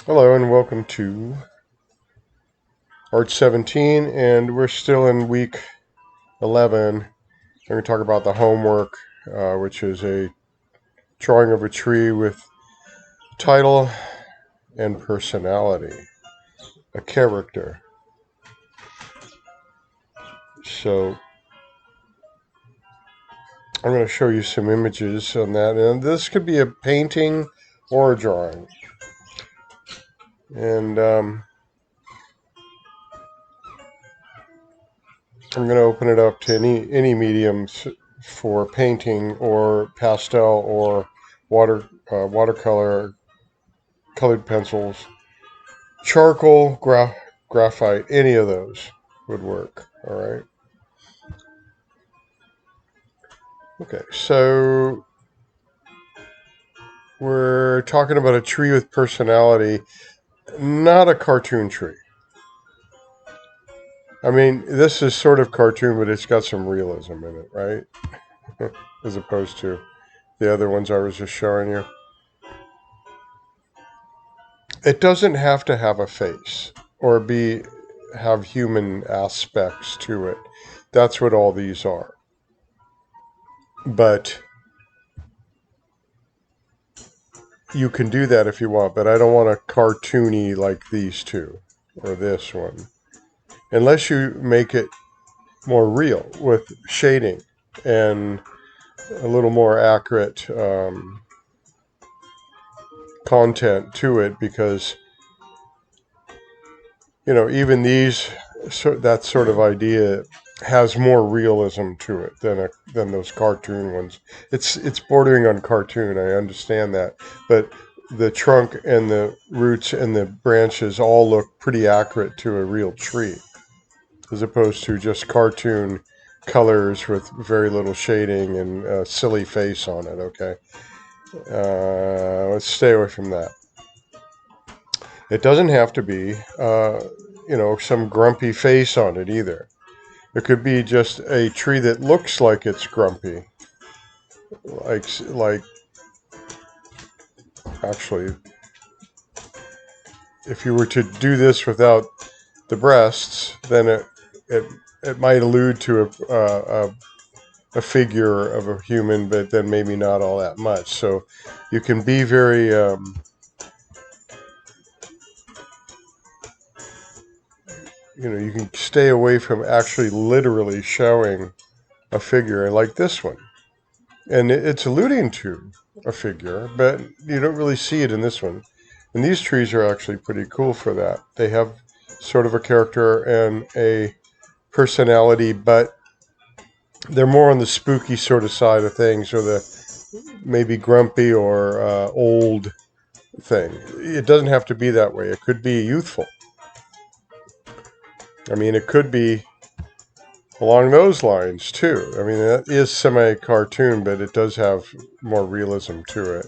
Hello and welcome to Art 17, and we're still in week 11. We're going to talk about the homework, which is a drawing of a tree with title and personality, a character. So I'm going to show you some images on that, and this could be a painting or a drawing. And I'm going to open it up to any mediums for painting or pastel or watercolor, colored pencils, charcoal, graphite, any of those would work. All right. Okay, so we're talking about a tree with personality, not a cartoon tree. I mean, this is sort of cartoon, but it's got some realism in it, right? As opposed to the other ones I was just showing you. It doesn't have to have a face or have human aspects to it. That's what all these are. But you can do that if you want, but I don't want a cartoony like these two or this one. Unless you make it more real with shading and a little more accurate content to it, because even that sort of idea has more realism to it than those cartoon ones. It's bordering on cartoon. I understand that, but the trunk and the roots and the branches all look pretty accurate to a real tree, as opposed to just cartoon colors with very little shading and a silly face on it. Okay, let's stay away from that. It doesn't have to be, some grumpy face on it either. It could be just a tree that looks like it's grumpy. Like actually, if you were to do this without the breasts, then it it might allude to a figure of a human, but then maybe not all that much. So you can be very you can stay away from actually literally showing a figure like this one. And it's alluding to a figure, but you don't really see it in this one. And these trees are actually pretty cool for that. They have sort of a character and a personality, but they're more on the spooky sort of side of things, or the maybe grumpy or old thing. It doesn't have to be that way. It could be youthful. I mean, it could be along those lines too. I mean, that is semi-cartoon, but it does have more realism to it.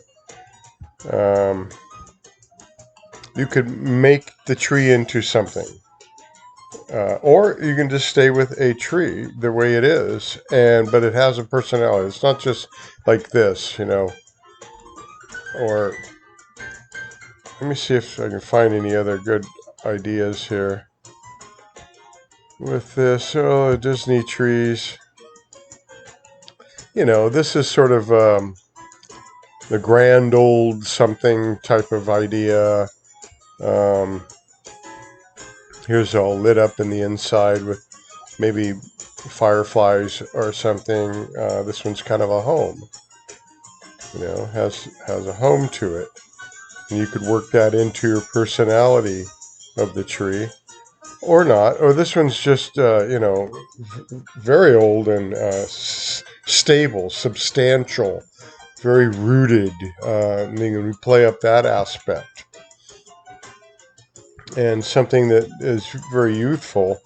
You could make the tree into something, or you can just stay with a tree the way it is, but it has a personality. It's not just like this, Or let me see if I can find any other good ideas here with this. Oh, Disney trees. This is sort of the grand old something type of idea. Um, Here's all lit up in the inside with maybe fireflies or something. This one's kind of a home. Has a home to it, and you could work that into your personality of the tree, or not. Or this one's just very old and stable, substantial, very rooted. You can play up that aspect. And something that is very youthful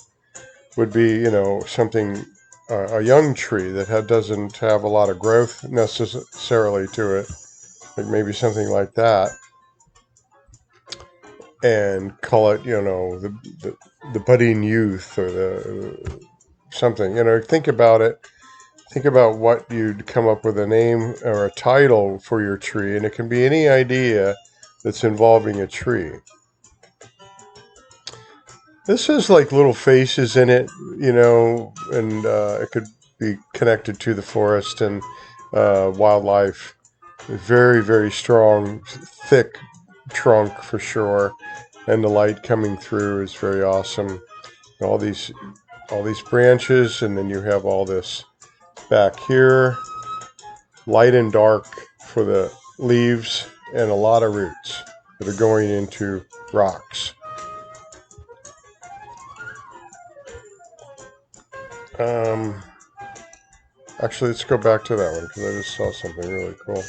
would be, something, a young tree that doesn't have a lot of growth necessarily to it, like maybe something like that, and call it, the budding youth, or the something. Think about it. Think about what you'd come up with a name or a title for your tree, and it can be any idea that's involving a tree. This has like little faces in it, and it could be connected to the forest and wildlife. Very, very strong, thick trunk for sure, and the light coming through is very awesome. All these branches, and then you have all this back here, light and dark for the leaves, and a lot of roots that are going into rocks. Actually, let's go back to that one because I just saw something really cool.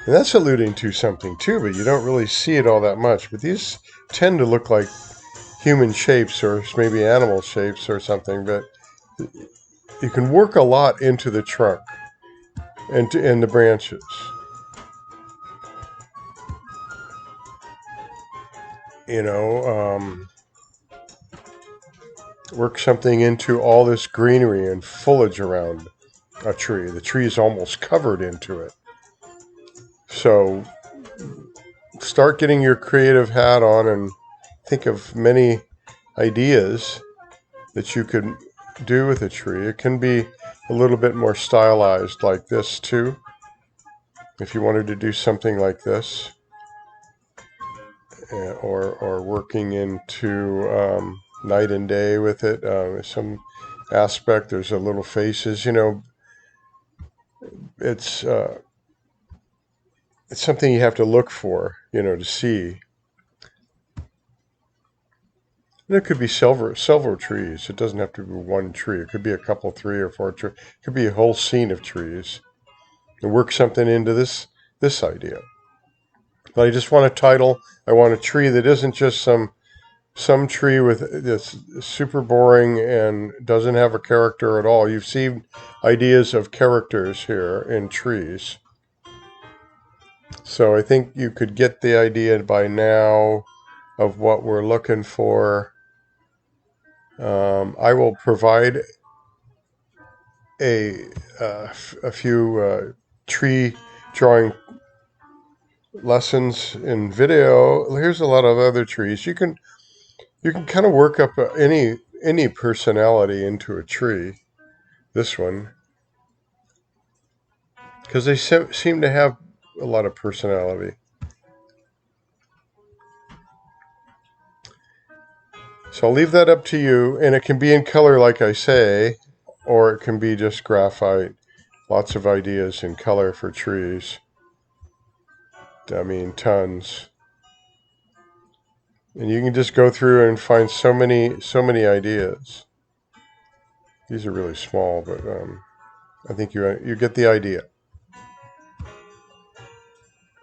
And that's alluding to something too, but you don't really see it all that much. But these tend to look like human shapes or maybe animal shapes or something. But you can work a lot into the trunk and in the branches. Work something into all this greenery and foliage around a tree. The tree is almost covered into it. So start getting your creative hat on and think of many ideas that you could do with a tree. It can be a little bit more stylized like this too. If you wanted to do something like this, or working into night and day with it, some aspect. There's a little faces. It's something you have to look for, to see. And it could be several trees. It doesn't have to be one tree. It could be a couple, 3 or 4 trees. It could be a whole scene of trees. And work something into this idea. But I just want a title. I want a tree that isn't just some tree with this super boring and doesn't have a character at all. You've seen ideas of characters here in trees. So I think you could get the idea by now of what we're looking for. I will provide a few tree drawing lessons in video. Here's a lot of other trees. You can kind of work up any personality into a tree. This one, because they seem to have a lot of personality. So I'll leave that up to you, and it can be in color, like I say, or it can be just graphite. Lots of ideas in color for trees. I mean, tons. And you can just go through and find so many ideas. These are really small, but I think you get the idea.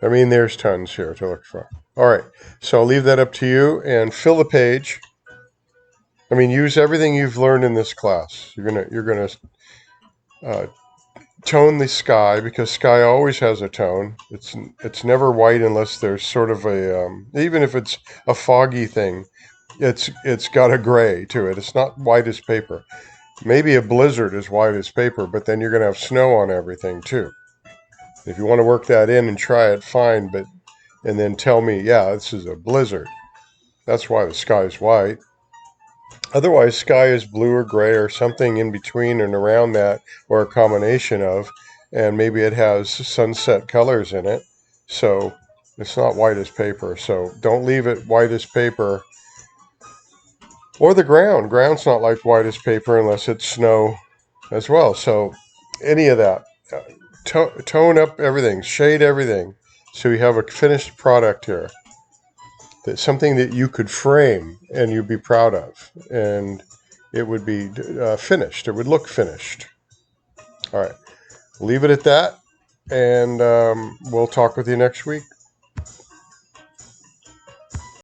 I mean, there's tons here to look for. All right, so I'll leave that up to you, and fill the page. I mean, use everything you've learned in this class. You're gonna tone the sky, because sky always has a tone. It's never white unless there's sort of a even if it's a foggy thing, it's got a gray to it. It's not white as paper. Maybe a blizzard is white as paper, but then you're gonna have snow on everything too. If you want to work that in and try it, fine. And then tell me, yeah, this is a blizzard. That's why the sky is white. Otherwise, sky is blue or gray or something in between and around that, or a combination of, and maybe it has sunset colors in it. So it's not white as paper. So don't leave it white as paper. Or the ground. Ground's not like white as paper unless it's snow as well. So any of that. Tone up everything. Shade everything. So you have a finished product here. That's something that you could frame and you'd be proud of, and it would be finished. It would look finished. All right, leave it at that, and we'll talk with you next week.